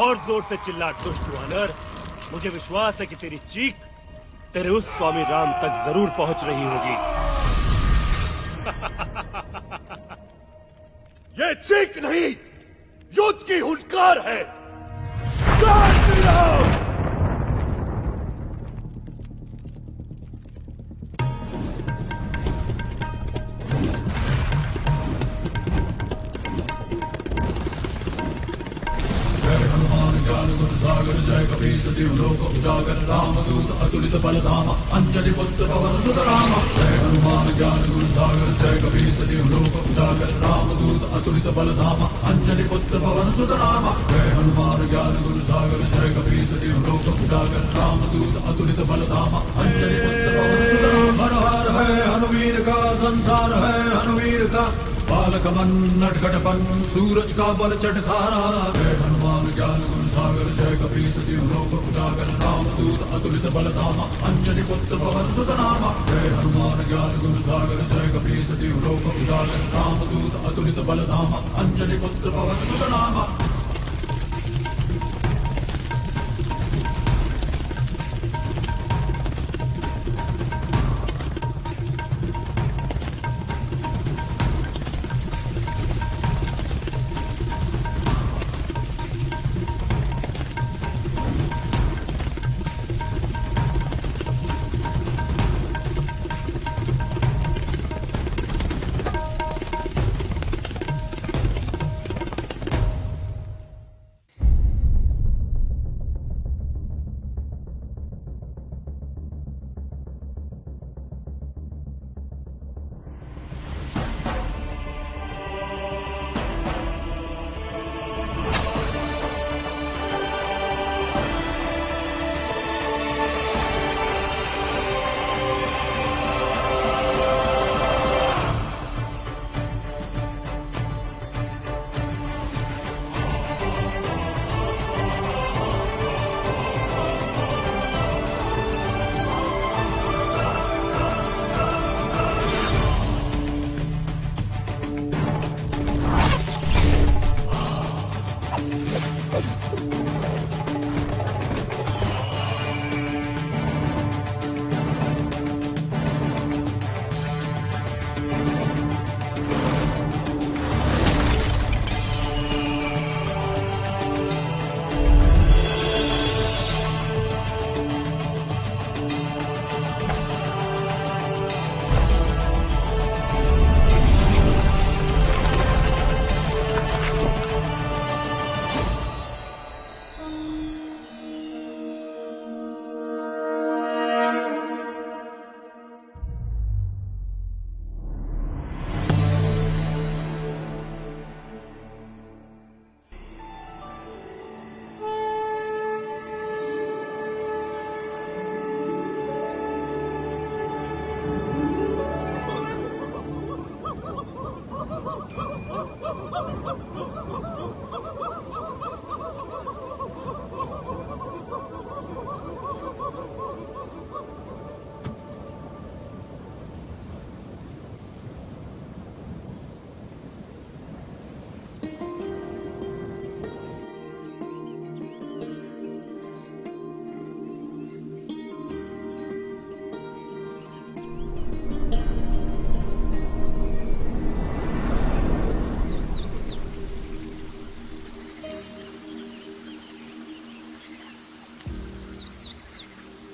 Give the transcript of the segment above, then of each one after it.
और जोर से चिल्ला दुष्ट वानर। मुझे विश्वास है कि तेरी चीख तेरे उस स्वामी राम तक जरूर पहुंच रही होगी। ये चीख नहीं, युद्ध की हुंकार है। जय श्री राम। सागर जय कबीर सतीव लोक उजागर रामदूत अतुलित बलधाम अंजलि पुत्र पवन सुत राम। जय हनुमान ज्ञान गुण सागर जय कबीर सतीव लोक उजागर रामदूत अतुलित बलधाम अंजलि पुत्र पवन सुत राम। जय हनुमान ज्ञान गुण सागर जय कबीर सतीव लोक उजागर रामदूत अतुलित बलधाम अंजलि पुत्र पवन सुत राम। हर हर है हनुवीर का संसार है हनुवीर का बालक मन नटखटपन सूरज का बल चटखारा। जय हनुमान ज्ञान गुण सागर जय कबीर सतीव लोक उजागर रामदूत अतुलित बलधाम अंजलि पुत्र पवन सुत नाम। जय हनुमान ज्ञान गुण सागर जय कबीर सतीव लोक उजागर रामदूत अतुलित बलधाम अंजलि पुत्र पवन सुत नाम।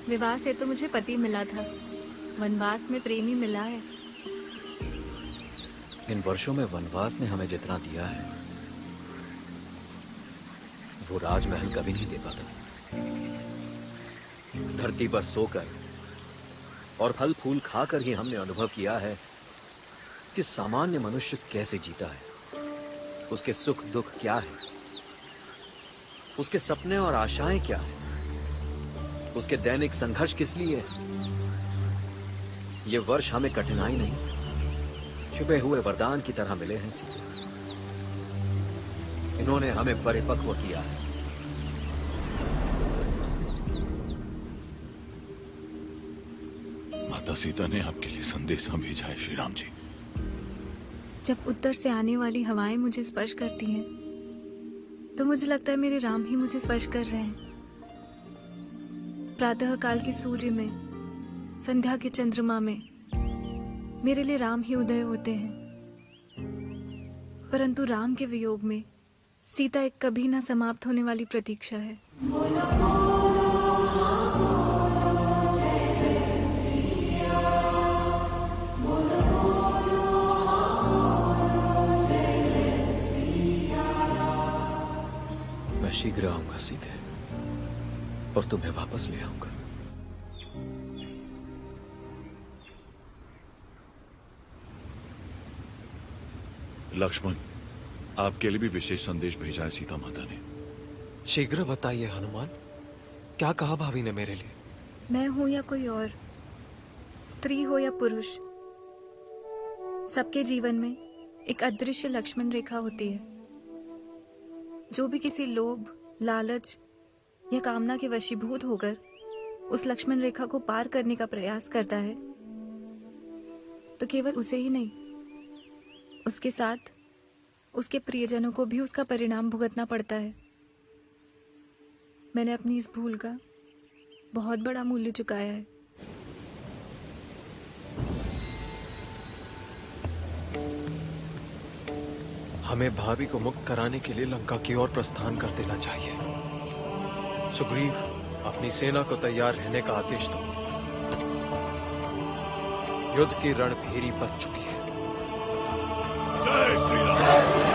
विवाह से तो मुझे पति मिला था, वनवास में प्रेमी मिला है। इन वर्षों में वनवास ने हमें जितना दिया है वो राजमहल कभी नहीं दे पाता। धरती पर सोकर और फल फूल खाकर ही हमने अनुभव किया है कि सामान्य मनुष्य कैसे जीता है, उसके सुख दुख क्या है, उसके सपने और आशाएं क्या है, उसके दैनिक संघर्ष किस लिए। ये वर्ष हमें कठिनाई नहीं, छुपे हुए वरदान की तरह मिले हैं सीता। इन्होंने हमें परिपक्व किया है। माता सीता ने आपके लिए संदेशा भेजा है श्री राम जी। जब उत्तर से आने वाली हवाएं मुझे स्पर्श करती हैं तो मुझे लगता है मेरे राम ही मुझे स्पर्श कर रहे हैं। प्रातः काल के सूर्य में, संध्या के चंद्रमा में मेरे लिए राम ही उदय होते हैं। परंतु राम के वियोग में सीता एक कभी ना समाप्त होने वाली प्रतीक्षा है। मैं शीघ्र आऊंगा सीधे और तुम्हें वापस ले आऊंगा। लक्ष्मण, आपके लिए भी विशेष संदेश भेजा है सीता माता ने। शीघ्र बताइए हनुमान, क्या कहा भाभी ने मेरे लिए? मैं हूं या कोई और, स्त्री हो या पुरुष, सबके जीवन में एक अदृश्य लक्ष्मण रेखा होती है। जो भी किसी लोभ, लालच या कामना के वशीभूत होकर उस लक्ष्मण रेखा को पार करने का प्रयास करता है, तो केवल उसे ही नहीं, उसके साथ उसके प्रियजनों को भी उसका परिणाम भुगतना पड़ता है। मैंने अपनी इस भूल का बहुत बड़ा मूल्य चुकाया है। हमें भाभी को मुक्त कराने के लिए लंका की ओर प्रस्थान कर देना चाहिए। सुग्रीव, अपनी सेना को तैयार रहने का आदेश दो। युद्ध की रणभेरी बच चुकी है। जय श्री राम।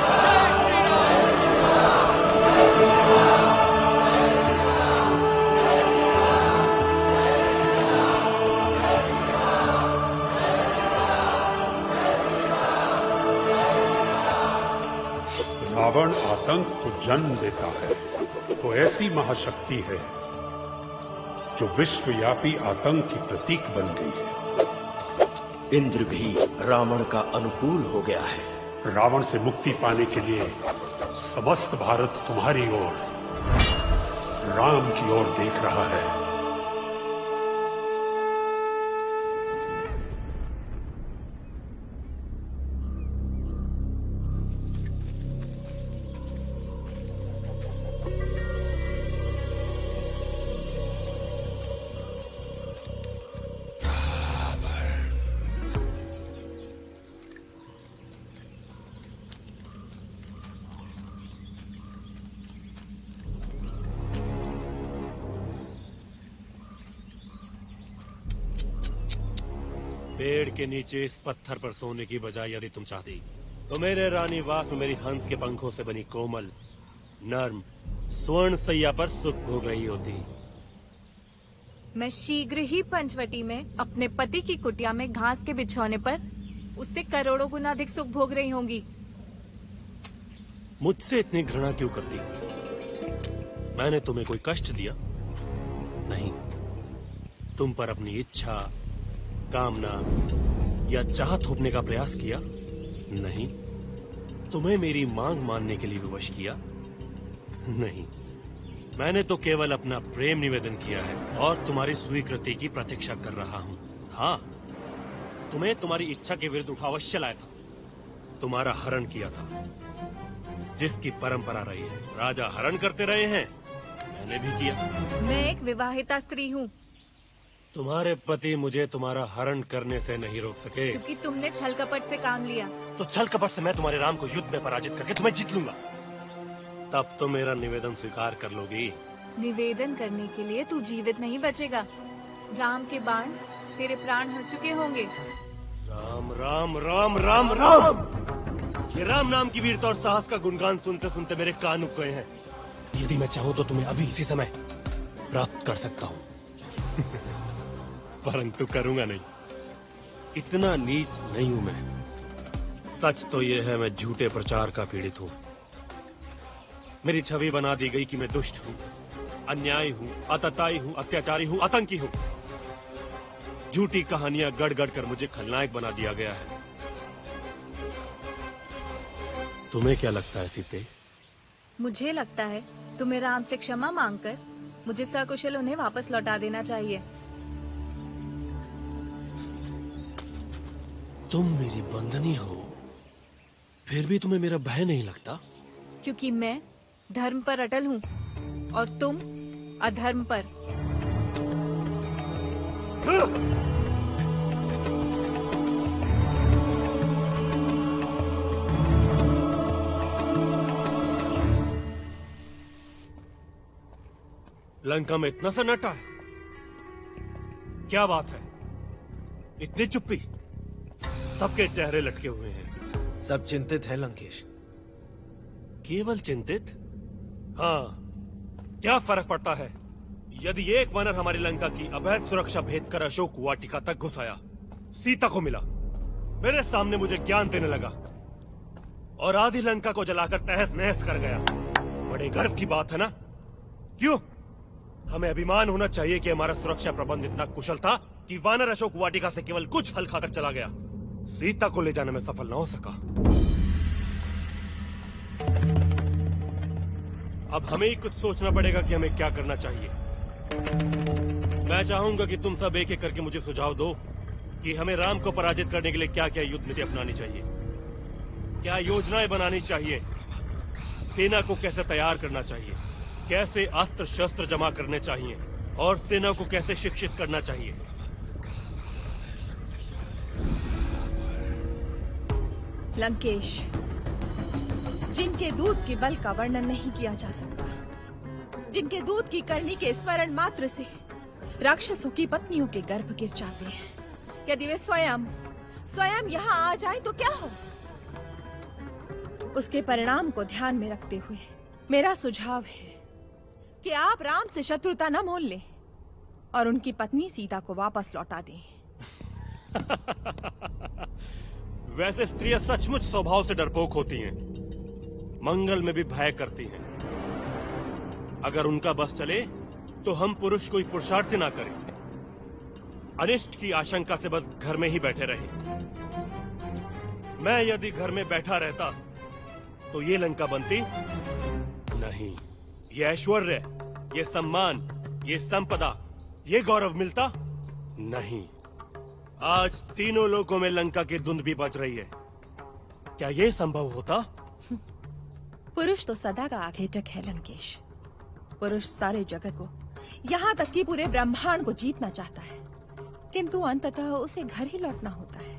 रावण आतंक को जन्म देता है तो ऐसी महाशक्ति है जो विश्वव्यापी आतंक की प्रतीक बन गई है। इंद्र भी रावण का अनुकूल हो गया है। रावण से मुक्ति पाने के लिए समस्त भारत तुम्हारी ओर, राम की ओर देख रहा है। पेड़ के नीचे इस पत्थर पर सोने की बजाय यदि तुम चाहती तो मेरे रानी वास में मेरी हंस के पंखों से बनी कोमल, नर्म स्वर्ण सैया पर सुख भोग रही होती। मैं शीघ्र ही पंचवटी में अपने पति की कुटिया में घास के बिछौने पर उससे करोड़ों गुना अधिक सुख भोग रही होंगी। मुझसे इतनी घृणा क्यों करती? मैंने तुम्हें कोई कष्ट दिया? नहीं। तुम पर अपनी इच्छा, कामना या चाह थोपने का प्रयास किया? नहीं। तुम्हें मेरी मांग मानने के लिए विवश किया? नहीं। मैंने तो केवल अपना प्रेम निवेदन किया है और तुम्हारी स्वीकृति की प्रतीक्षा कर रहा हूँ। हाँ, तुम्हें तुम्हारी इच्छा के विरुद्ध उठा अवश्य लाया था, तुम्हारा हरण किया था, जिसकी परंपरा रही है। राजा हरण करते रहे हैं, मैंने भी किया। मैं एक विवाहिता स्त्री हूँ। तुम्हारे पति मुझे तुम्हारा हरण करने से नहीं रोक सके, क्योंकि तुमने छल कपट से काम लिया। तो छल कपट से मैं तुम्हारे राम को युद्ध में पराजित करके तुम्हें जीत लूंगा। तब तो मेरा निवेदन स्वीकार कर लोगी। निवेदन करने के लिए तू जीवित नहीं बचेगा। राम के बाण तेरे प्राण हर चुके होंगे। राम राम राम राम राम, ये राम नाम की वीरता और साहस का गुणगान सुनते सुनते मेरे कान उग गए हैं। यदि मैं चाहूँ तो तुम्हें अभी इसी समय प्राप्त कर सकता हूँ परंतु करूंगा नहीं। इतना नीच नहीं हूं मैं। सच तो यह है, मैं झूठे प्रचार का पीड़ित हूं। मेरी छवि बना दी गई कि मैं दुष्ट हूं, अन्यायी हूं, आतताई हूं, अत्याचारी हूं, आतंकी हूं। झूठी कहानियां गढ़ गढ़ कर मुझे खलनायक बना दिया गया है। तुम्हें क्या लगता है सीते? मुझे लगता है तुम्हें राम से क्षमा मांगकर मुझे सकुशल उन्हें वापस लौटा देना चाहिए। तुम मेरी बंधनी हो, फिर भी तुम्हें मेरा भय नहीं लगता? क्योंकि मैं धर्म पर अटल हूँ और तुम अधर्म पर। लंका में इतना सन्नाटा है, क्या बात है? इतनी चुप्पी, सबके चेहरे लटके हुए हैं। सब चिंतित हैं लंकेश। केवल चिंतित? हाँ, क्या फर्क पड़ता है यदि एक वानर हमारी लंका की अवैध सुरक्षा भेद कर अशोक वाटिका तक घुस आया, सीता को मिला, मेरे सामने मुझे ज्ञान देने लगा और आधी लंका को जलाकर तहस नहस कर गया। बड़े गर्व की बात है ना? क्यों? हमें अभिमान होना चाहिए कि हमारा सुरक्षा प्रबंध इतना कुशल था कि वानर अशोक वाटिका से केवल कुछ फल खाकर चला गया, सीता को ले जाने में सफल न हो सका। अब हमें ही कुछ सोचना पड़ेगा कि हमें क्या करना चाहिए। मैं चाहूंगा कि तुम सब एक एक करके मुझे सुझाव दो कि हमें राम को पराजित करने के लिए क्या क्या युद्ध नीति अपनानी चाहिए, क्या योजनाएं बनानी चाहिए, सेना को कैसे तैयार करना चाहिए, कैसे अस्त्र शस्त्र जमा करने चाहिए और सेना को कैसे शिक्षित करना चाहिए। लंकेश, जिनके दूध के बल का वर्णन नहीं किया जा सकता, जिनके दूध की करनी के स्मरण मात्र से राक्षसों की पत्नियों के गर्भ गिर जाते हैं, यदि वे स्वयं यहाँ आ जाए तो क्या हो? उसके परिणाम को ध्यान में रखते हुए मेरा सुझाव है कि आप राम से शत्रुता न मोल लें और उनकी पत्नी सीता को वापस लौटा दें। वैसे स्त्रियां सचमुच स्वभाव से डरपोक होती हैं, मंगल में भी भय करती हैं। अगर उनका बस चले तो हम पुरुष कोई पुरुषार्थ ना करें, अनिष्ट की आशंका से बस घर में ही बैठे रहे। मैं यदि घर में बैठा रहता तो ये लंका बनती नहीं, ये ऐश्वर्य, ये सम्मान, ये संपदा, ये गौरव मिलता नहीं। आज तीनों लोगों में लंका की धुंध भी बच रही है, क्या ये संभव होता? पुरुष तो सदा का आघेटक है लंकेश। पुरुष सारे जगत को, यहाँ तक कि पूरे ब्रह्मांड को जीतना चाहता है, किंतु अंततः उसे घर ही लौटना होता है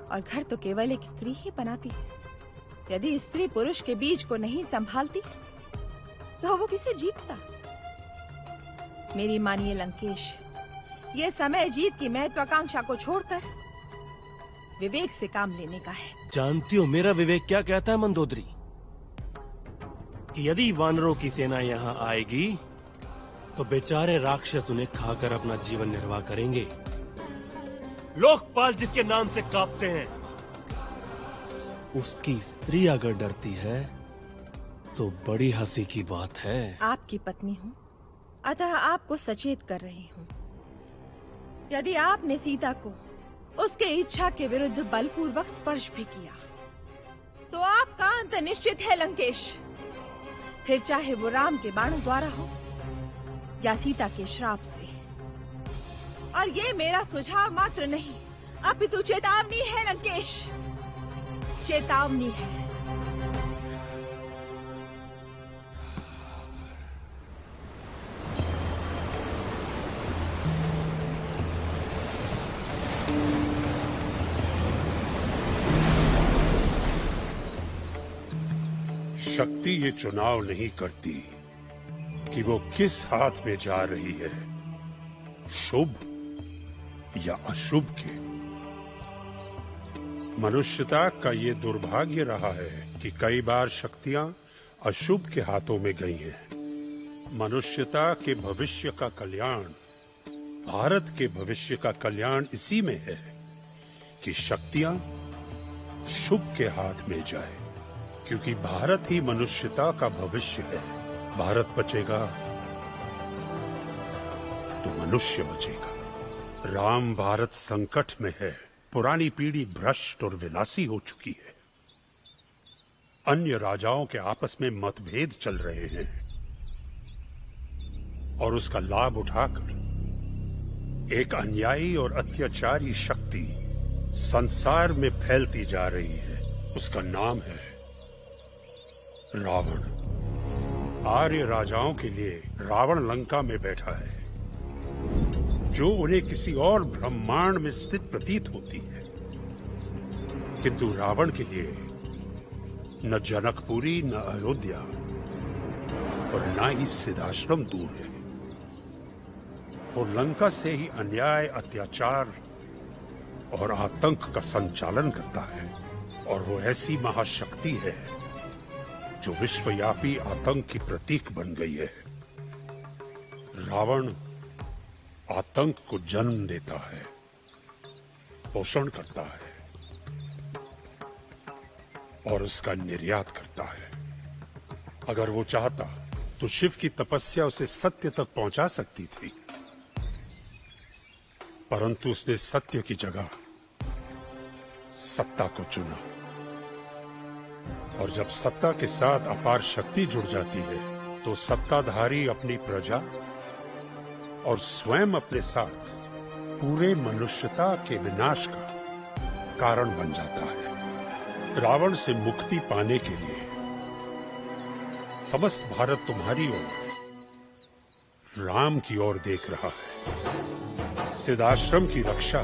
और घर तो केवल एक स्त्री ही बनाती है। यदि स्त्री पुरुष के बीज को नहीं संभालती तो वो किसे जीतता? मेरी मानिए लंकेश, ये समय जीत की महत्वाकांक्षा को छोड़कर विवेक से काम लेने का है। जानती हो मेरा विवेक क्या कहता है मंदोदरी? कि यदि वानरों की सेना यहाँ आएगी तो बेचारे राक्षस उन्हें खाकर अपना जीवन निर्वाह करेंगे। लोकपाल जिसके नाम से कांपते हैं, उसकी स्त्री अगर डरती है तो बड़ी हंसी की बात है। आपकी पत्नी हूँ, अतः आपको सचेत कर रही हूँ। यदि आपने सीता को उसके इच्छा के विरुद्ध बलपूर्वक स्पर्श भी किया तो आपका अंत निश्चित है लंकेश। फिर चाहे वो राम के बाणों द्वारा हो या सीता के श्राप से। और ये मेरा सुझाव मात्र नहीं, अपितु चेतावनी है लंकेश, चेतावनी है। शक्ति ये चुनाव नहीं करती कि वो किस हाथ में जा रही है, शुभ या अशुभ के। मनुष्यता का ये दुर्भाग्य रहा है कि कई बार शक्तियां अशुभ के हाथों में गई हैं। मनुष्यता के भविष्य का कल्याण, भारत के भविष्य का कल्याण इसी में है कि शक्तियां शुभ के हाथ में जाए, क्योंकि भारत ही मनुष्यता का भविष्य है। भारत बचेगा तो मनुष्य बचेगा। राम भारत संकट में है, पुरानी पीढ़ी भ्रष्ट और विलासी हो चुकी है। अन्य राजाओं के आपस में मतभेद चल रहे हैं और उसका लाभ उठाकर एक अन्यायी और अत्याचारी शक्ति संसार में फैलती जा रही है। उसका नाम है रावण। आर्य राजाओं के लिए रावण लंका में बैठा है, जो उन्हें किसी और ब्रह्मांड में स्थित प्रतीत होती है, किंतु रावण के लिए न जनकपुरी, न अयोध्या और न ही सिद्धाश्रम दूर है। वो लंका से ही अन्याय, अत्याचार और आतंक का संचालन करता है, और वो ऐसी महाशक्ति है जो विश्वव्यापी आतंक की प्रतीक बन गई है। रावण आतंक को जन्म देता है, पोषण करता है और उसका निर्यात करता है। अगर वो चाहता तो शिव की तपस्या उसे सत्य तक पहुंचा सकती थी, परंतु उसने सत्य की जगह सत्ता को चुना। और जब सत्ता के साथ अपार शक्ति जुड़ जाती है तो सत्ताधारी अपनी प्रजा और स्वयं अपने साथ पूरे मनुष्यता के विनाश का कारण बन जाता है। रावण से मुक्ति पाने के लिए समस्त भारत तुम्हारी ओर, राम की ओर देख रहा है। सिद्धाश्रम की रक्षा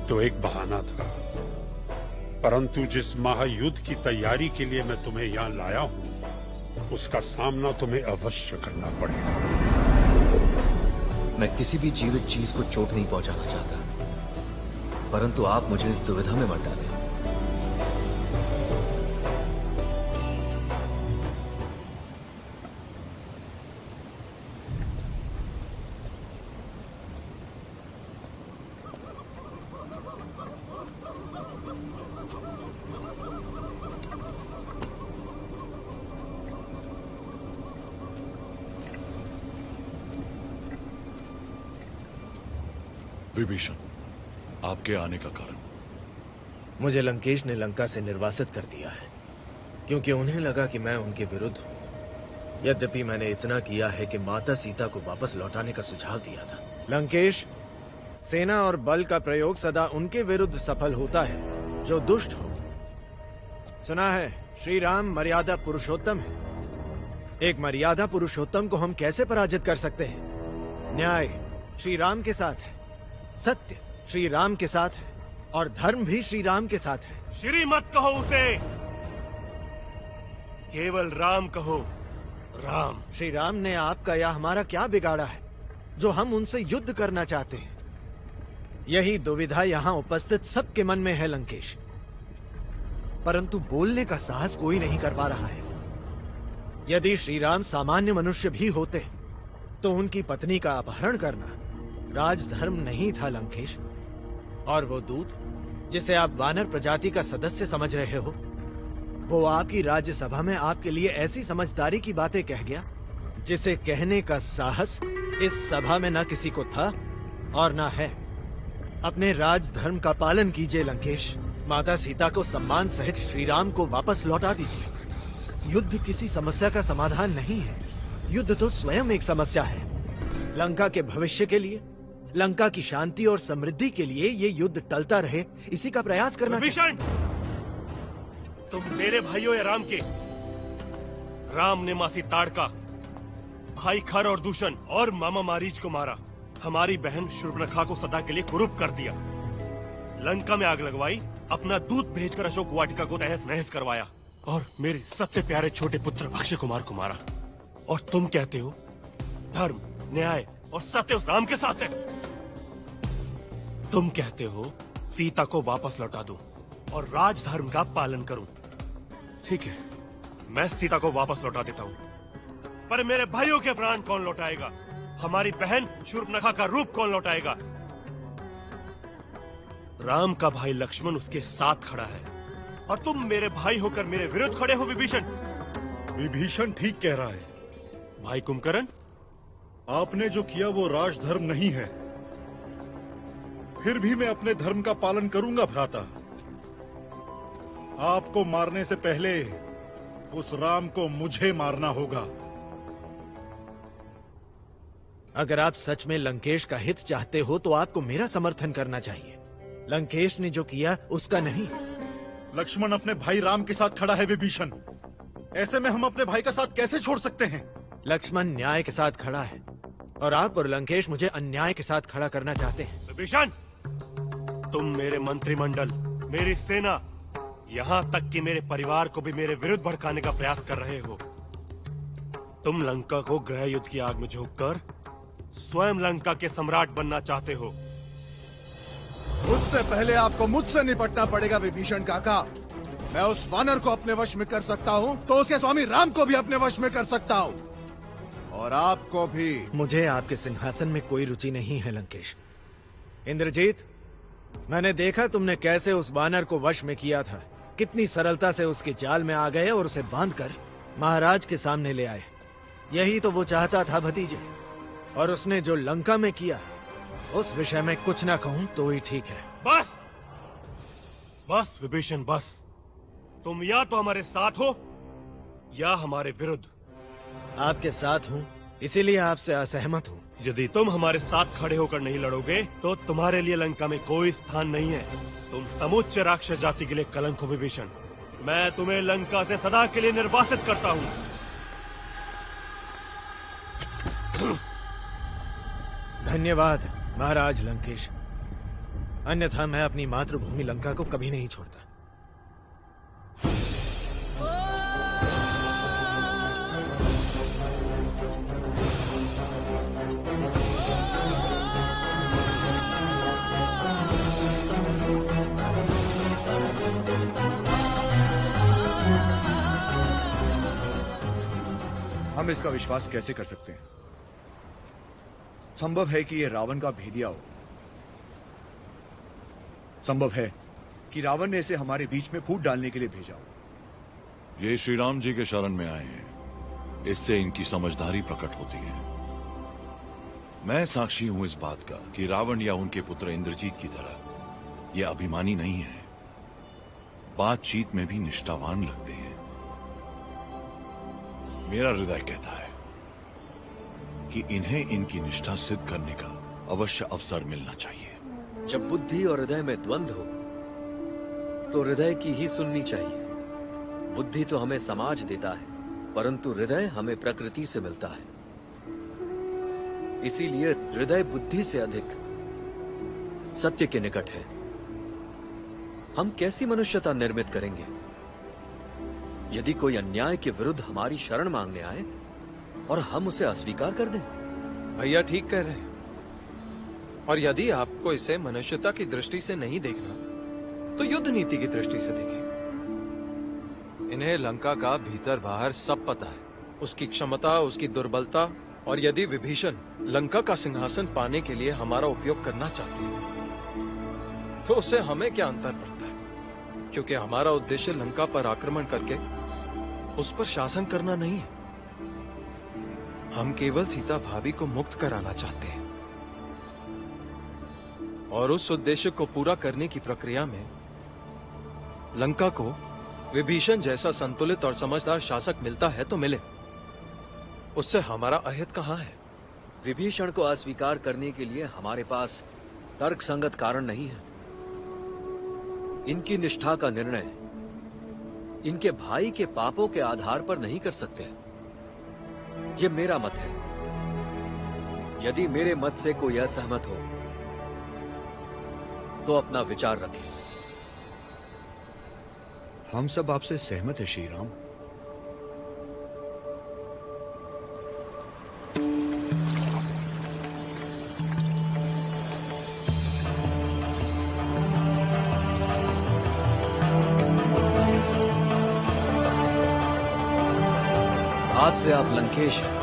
तो एक बहाना था, परंतु जिस महायुद्ध की तैयारी के लिए मैं तुम्हें यहां लाया हूं, उसका सामना तुम्हें अवश्य करना पड़ेगा। मैं किसी भी जीवित चीज को चोट नहीं पहुंचाना चाहता, परंतु आप मुझे इस दुविधा में मत डालें। विभीषण, आपके आने का कारण? मुझे लंकेश ने लंका से निर्वासित कर दिया है, क्योंकि उन्हें लगा कि मैं उनके विरुद्ध हूं। यद्यपि मैंने इतना किया है कि माता सीता को वापस लौटाने का सुझाव दिया था। लंकेश, सेना और बल का प्रयोग सदा उनके विरुद्ध सफल होता है जो दुष्ट हो। सुना है श्री राम मर्यादा पुरुषोत्तम है। एक मर्यादा पुरुषोत्तम को हम कैसे पराजित कर सकते हैं? न्याय श्री राम के साथ है, सत्य श्री राम के साथ है और धर्म भी श्री राम के साथ है। श्री मत कहो उसे, केवल राम कहो। राम। श्री राम ने आपका या हमारा क्या बिगाड़ा है जो हम उनसे युद्ध करना चाहते हैं? यही दुविधा यहाँ उपस्थित सबके मन में है लंकेश, परंतु बोलने का साहस कोई नहीं कर पा रहा है। यदि श्री राम सामान्य मनुष्य भी होते तो उनकी पत्नी का अपहरण करना राजधर्म नहीं था लंकेश। और वो दूत जिसे आप वानर प्रजाति का सदस्य समझ रहे हो, वो आपकी राज्यसभा में आपके लिए ऐसी समझदारी की बातें कह गया जिसे कहने का साहस इस सभा में न किसी को था और न है। अपने राजधर्म का पालन कीजिए लंकेश। माता सीता को सम्मान सहित श्री राम को वापस लौटा दीजिए। युद्ध किसी समस्या का समाधान नहीं है, युद्ध तो स्वयं एक समस्या है। लंका के भविष्य के लिए, लंका की शांति और समृद्धि के लिए ये युद्ध टलता रहे, इसी का प्रयास करना। विभीषण, तुम मेरे भाइयों या राम के? राम ने मासी ताड़का, भाई खर और दूषण और मामा मारीच को मारा। हमारी बहन शूर्पणखा को सदा के लिए कुरूप कर दिया। लंका में आग लगवाई, अपना दूत भेजकर अशोक वाटिका को तहस नहस करवाया और मेरे सबसे प्यारे छोटे पुत्र अक्षय कुमार को मारा। और तुम कहते हो धर्म, न्याय और सत्य उस राम के साथ है। तुम कहते हो सीता को वापस लौटा दूं और राजधर्म का पालन करूं। ठीक है, मैं सीता को वापस लौटा देता हूं, पर मेरे भाइयों के प्राण कौन लौटाएगा? हमारी बहन शूर्पणखा का रूप कौन लौटाएगा? राम का भाई लक्ष्मण उसके साथ खड़ा है और तुम मेरे भाई होकर मेरे विरुद्ध खड़े हो। विभीषण। विभीषण ठीक कह रहा है। भाई कुंभकर्ण, आपने जो किया वो राजधर्म नहीं है, फिर भी मैं अपने धर्म का पालन करूंगा भ्राता। आपको मारने से पहले उस राम को मुझे मारना होगा। अगर आप सच में लंकेश का हित चाहते हो तो आपको मेरा समर्थन करना चाहिए। लंकेश ने जो किया उसका नहीं। लक्ष्मण अपने भाई राम के साथ खड़ा है विभीषण। ऐसे में हम अपने भाई का साथ कैसे छोड़ सकते हैं? लक्ष्मण न्याय के साथ खड़ा है और आप और लंकेश मुझे अन्याय के साथ खड़ा करना चाहते हैं। विभीषण, तुम मेरे मंत्रिमंडल, मेरी सेना, यहाँ तक कि मेरे परिवार को भी मेरे विरुद्ध भड़काने का प्रयास कर रहे हो। तुम लंका को गृह युद्ध की आग में झोंककर स्वयं लंका के सम्राट बनना चाहते हो। उससे पहले आपको मुझसे निपटना पड़ेगा विभीषण काका। मैं उस वानर को अपने वश में कर सकता हूँ तो उसके स्वामी राम को भी अपने वश में कर सकता हूँ, और आपको भी। मुझे आपके सिंहासन में कोई रुचि नहीं है लंकेश। इंद्रजीत, मैंने देखा तुमने कैसे उस वानर को वश में किया था। कितनी सरलता से उसके जाल में आ गए और उसे बांधकर महाराज के सामने ले आए। यही तो वो चाहता था भतीजे, और उसने जो लंका में किया उस विषय में कुछ ना कहूं तो ही ठीक है। बस बस विभीषण, बस। तुम या तो हमारे साथ हो या हमारे विरुद्ध। आपके साथ हूं, इसीलिए आपसे असहमत हूं। यदि तुम हमारे साथ खड़े होकर नहीं लड़ोगे तो तुम्हारे लिए लंका में कोई स्थान नहीं है। तुम समूचे राक्षस जाति के लिए कलंक हो विभीषण। मैं तुम्हें लंका से सदा के लिए निर्वासित करता हूँ। धन्यवाद महाराज लंकेश, अन्यथा मैं अपनी मातृभूमि लंका को कभी नहीं छोड़ता। हम इसका विश्वास कैसे कर सकते हैं? संभव है कि यह रावण का भेदिया हो। संभव है कि रावण ने इसे हमारे बीच में फूट डालने के लिए भेजा हो। ये श्री राम जी के शरण में आए हैं, इससे इनकी समझदारी प्रकट होती है। मैं साक्षी हूं इस बात का कि रावण या उनके पुत्र इंद्रजीत की तरह ये अभिमानी नहीं है, बातचीत में भी निष्ठावान लगते हैं। मेरा हृदय कहता है कि इन्हें इनकी निष्ठा सिद्ध करने का अवश्य अवसर मिलना चाहिए। जब बुद्धि और हृदय में द्वंद्व हो तो हृदय की ही सुननी चाहिए। बुद्धि तो हमें समाज देता है, परंतु हृदय हमें प्रकृति से मिलता है। इसीलिए हृदय बुद्धि से अधिक सत्य के निकट है। हम कैसी मनुष्यता निर्मित करेंगे यदि कोई अन्याय के विरुद्ध हमारी शरण मांगने आए और हम उसे अस्वीकार कर दें? भैया ठीक कह रहे हैं। और यदि आपको इसे मनुष्यता की दृष्टि से नहीं देखना तो युद्ध नीति की दृष्टि से देखें। इन्हें लंका का भीतर बाहर सब पता है, उसकी क्षमता, उसकी दुर्बलता, और यदि विभीषण लंका का सिंहासन पाने के लिए हमारा उपयोग करना चाहते हैं तो उससे हमें क्या अंतर पड़ता है, क्योंकि हमारा उद्देश्य लंका पर आक्रमण करके उस पर शासन करना नहीं है। हम केवल सीता भाभी को मुक्त कराना चाहते हैं, और उस उद्देश्य को पूरा करने की प्रक्रिया में लंका को विभीषण जैसा संतुलित और समझदार शासक मिलता है तो मिले, उससे हमारा अहित कहां है? विभीषण को अस्वीकार करने के लिए हमारे पास तर्कसंगत कारण नहीं है। इनकी निष्ठा का निर्णय इनके भाई के पापों के आधार पर नहीं कर सकते। यह मेरा मत है। यदि मेरे मत से कोई असहमत हो तो अपना विचार रखें। हम सब आपसे सहमत है श्री राम। आज से आप लंकेश हैं।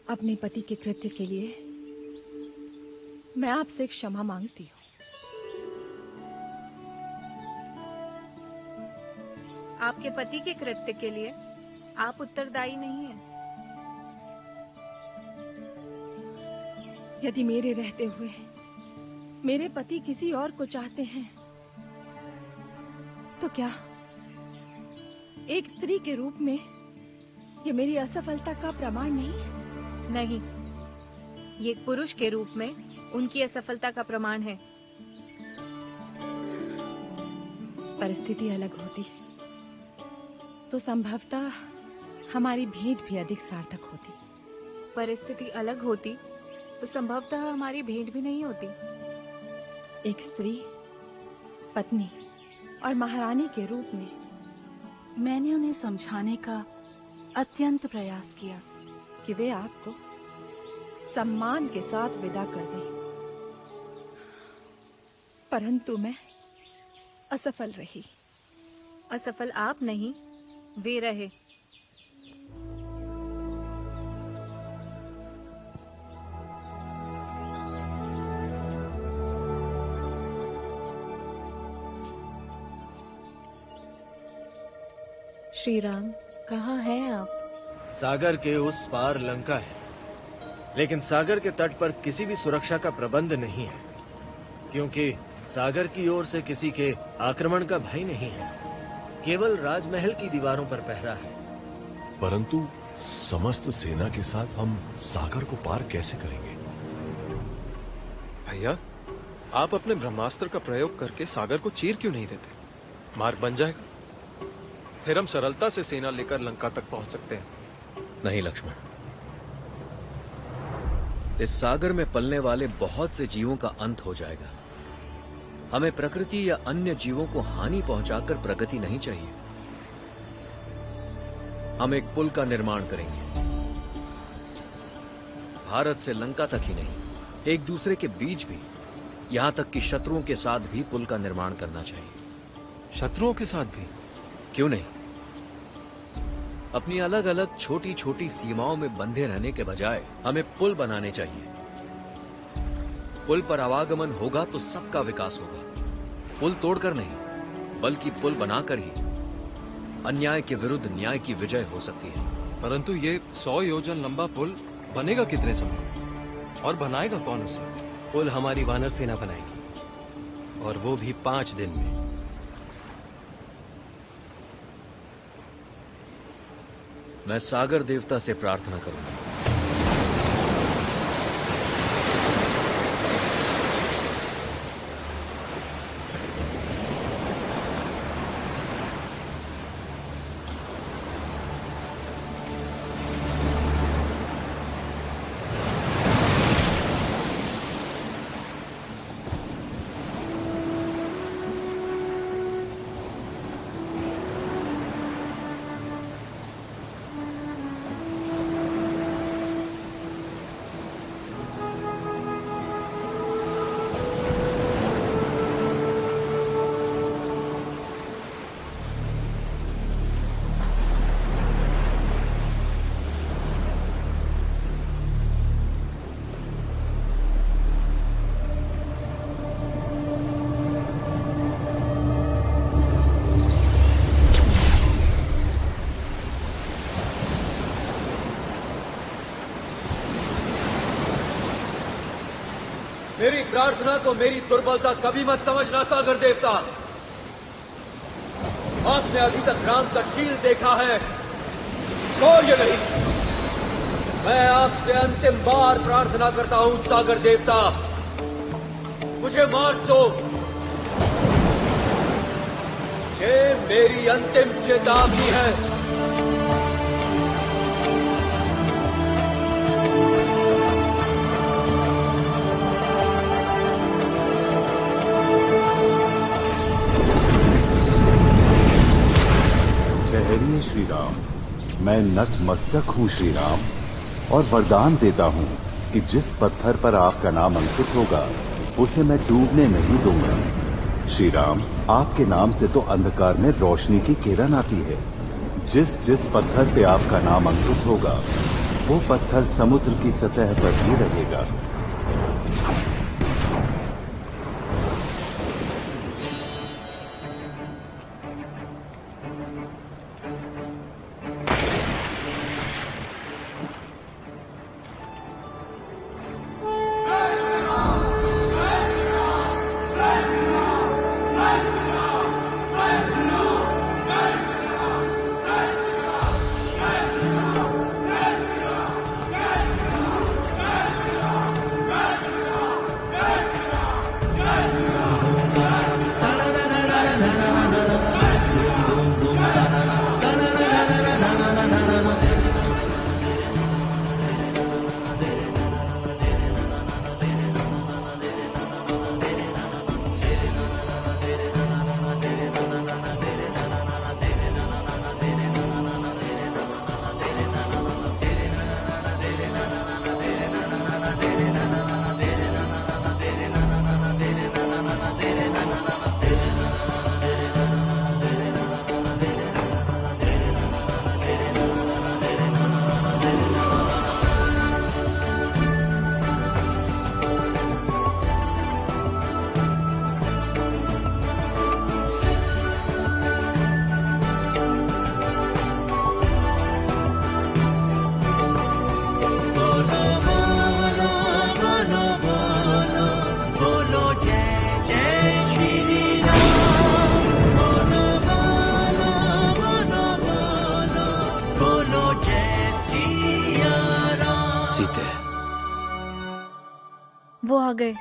अपने पति के कृत्य के लिए मैं आपसे क्षमा मांगती हूँ। आपके पति के कृत्य के लिए आप उत्तरदायी नहीं हैं। यदि मेरे रहते हुए मेरे पति किसी और को चाहते हैं तो क्या एक स्त्री के रूप में ये मेरी असफलता का प्रमाण नहीं? नहीं, ये एक पुरुष के रूप में उनकी असफलता का प्रमाण है। परिस्थिति अलग होती तो संभवतः हमारी भेंट भी अधिक सार्थक होती। परिस्थिति अलग होती तो संभवतः हमारी भेंट भी नहीं होती। एक स्त्री, पत्नी और महारानी के रूप में मैंने उन्हें समझाने का अत्यंत प्रयास किया कि वे आपको सम्मान के साथ विदा कर दें, परंतु मैं असफल रही। असफल आप नहीं, वे रहे। श्री राम, कहाँ हैं आप? सागर के उस पार लंका है, लेकिन सागर के तट पर किसी भी सुरक्षा का प्रबंध नहीं है, क्योंकि सागर की ओर से किसी के आक्रमण का भय नहीं है। केवल राजमहल की दीवारों पर पहरा है। परंतु समस्त सेना के साथ हम सागर को पार कैसे करेंगे? भैया, आप अपने ब्रह्मास्त्र का प्रयोग करके सागर को चीर क्यों नहीं देते? मार्ग बन जाएगा, फिर हम सरलता से सेना लेकर लंका तक पहुंच सकते हैं। नहीं लक्ष्मण, इस सागर में पलने वाले बहुत से जीवों का अंत हो जाएगा। हमें प्रकृति या अन्य जीवों को हानि पहुंचाकर प्रगति नहीं चाहिए। हम एक पुल का निर्माण करेंगे, भारत से लंका तक ही नहीं, एक दूसरे के बीच भी, यहां तक कि शत्रुओं के साथ भी पुल का निर्माण करना चाहिए। शत्रुओं के साथ भी? क्यों नहीं? अपनी अलग अलग छोटी छोटी सीमाओं में बंधे रहने के बजाय हमें पुल बनाने चाहिए। पुल पर आवागमन होगा तो सबका विकास होगा। पुल तोड़कर नहीं, बल्कि पुल बनाकर ही अन्याय के विरुद्ध न्याय की विजय हो सकती है। परंतु ये 100 योजन लंबा पुल बनेगा कितने समय, और बनाएगा कौन उसे? पुल हमारी वानर सेना बनाएगी, और वो भी 5 दिन में। मैं सागर देवता से प्रार्थना करूंगा। मेरी प्रार्थना को मेरी दुर्बलता कभी मत समझना सागर देवता। आपने अभी तक राम का शील देखा है, शौर्य नहीं। मैं आपसे अंतिम बार प्रार्थना करता हूं सागर देवता, मुझे मार दो। ये मेरी अंतिम चेतावनी है। ठहरिए श्री राम, मैं नतमस्तक हूँ श्री राम, और वरदान देता हूँ कि जिस पत्थर पर आपका नाम अंकित होगा उसे मैं डूबने नहीं दूंगा। श्री राम, आपके नाम से तो अंधकार में रोशनी की किरण आती है। जिस जिस पत्थर पे आपका नाम अंकित होगा वो पत्थर समुद्र की सतह पर ही रहेगा। वो आ गए।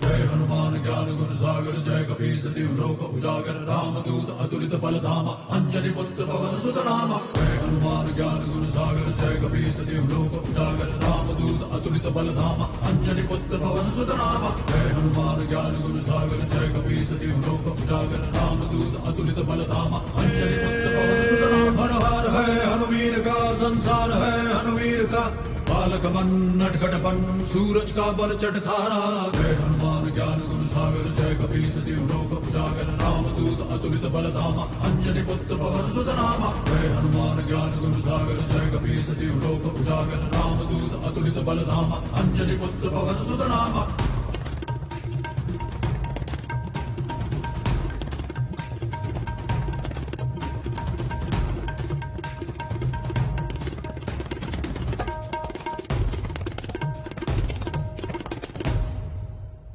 जय हनुमान ज्ञान गुण सागर जय कपीस तिहु लोक उजागर रामदूत अतुलित बल धामा अंजनी पुत्र पवन सुत नामा। जय हनुमान ज्ञान गुण सागर जय कपीस तिहु लोक उजागर रामदूत अतुलित बल धामा अंजनी पुत्र पवन सुत नामा। जय हनुमान ज्ञान गुण सागर जय कपीस तिहु लोक उजागर रामदूत अतुलित बल धामा अंजनी पुत्र पवन सुत नामा। हर है हनुवीर का संसार है हनुवीर का बालक मन नटखटपन सूरज का बल चटखारा। जय हनुमान ज्ञान गुण सागर जय कपीस तिहु लोक उजागर रामदूत अतुलित बल धामा अंजनी पुत्र पवन सुत नामा। जय हनुमान ज्ञान गुण सागर जय कपीस तिहु लोक उजागर रामदूत अतुलित बल धामा अंजनी पुत्र पवन सुत नामा।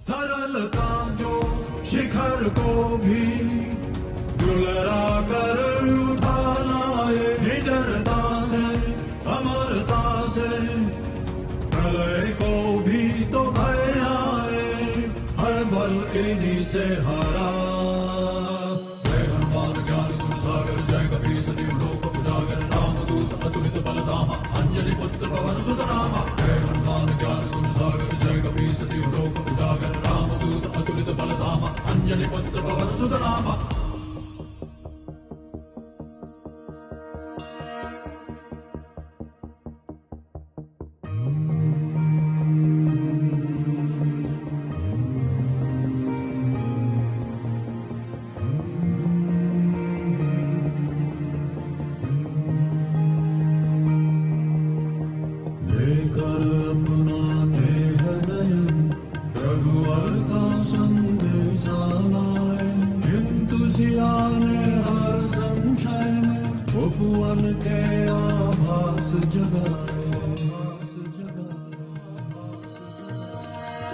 सरल काम जो शिखर को भी दुलरा कर उठा लाए निडरता से अमरता से प्रलय को भी तो भय आए हर बल इन्हीं से हारा। जय हनुमान ज्ञान गुण सागर जय कपीस तिहु लोक उजागर रामदूत अतुलित बल धामा अंजनी पुत्र पवन सुत नामा। जय हनुमान ज्ञान गुण सागर जय कपीस तिहु लोक उजागर रामदूत अतुलित बल धामा अंजनी पुत्र पवन सुत नामा। लेकर अपना देह नयन रघुवर का संदेश लाए किंतु सिया ने हर संशय में उपवन के आभास जगाए।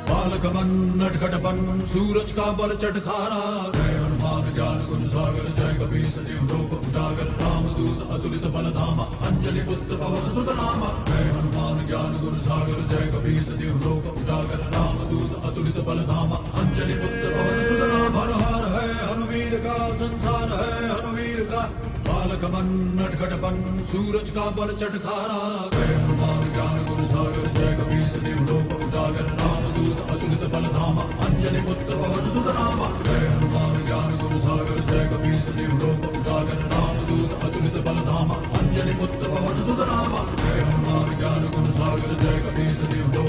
बालक मन नटखटपन सूरज का बल चटखारा। जय हनुमान ज्ञान गुण सागर जय कपीस तिहु लोक उजागर रामदूत अतुलित बल धामा अंजनी पुत्र पवन सुत नामा। जय हनुमान ज्ञान गुण सागर जय कपीस तिहु लोक उजागर रामदूत अतुलित बल धामा अंजनी पुत्र पवन सुत नामा। हर है हनुवीर का संसार है हनुवीर का बालक मन नटखटपन सूरज का बल चटखारा। जय हनुमान ज्ञान गुण सागर जय कपीस तिहु लोक उजागर रामदूत अतुलित बल धामा अंजनी पुत्र पवन सुत नामा। जय हनुमान ज्ञान गुण सागर जय कपीस तिहु लोक उजागर रामदूत अतुलित बल धामा अंजनी पुत्र पवन सुत नामा। जय हनुमान ज्ञान गुण सागर जय कपीस तिहु लोक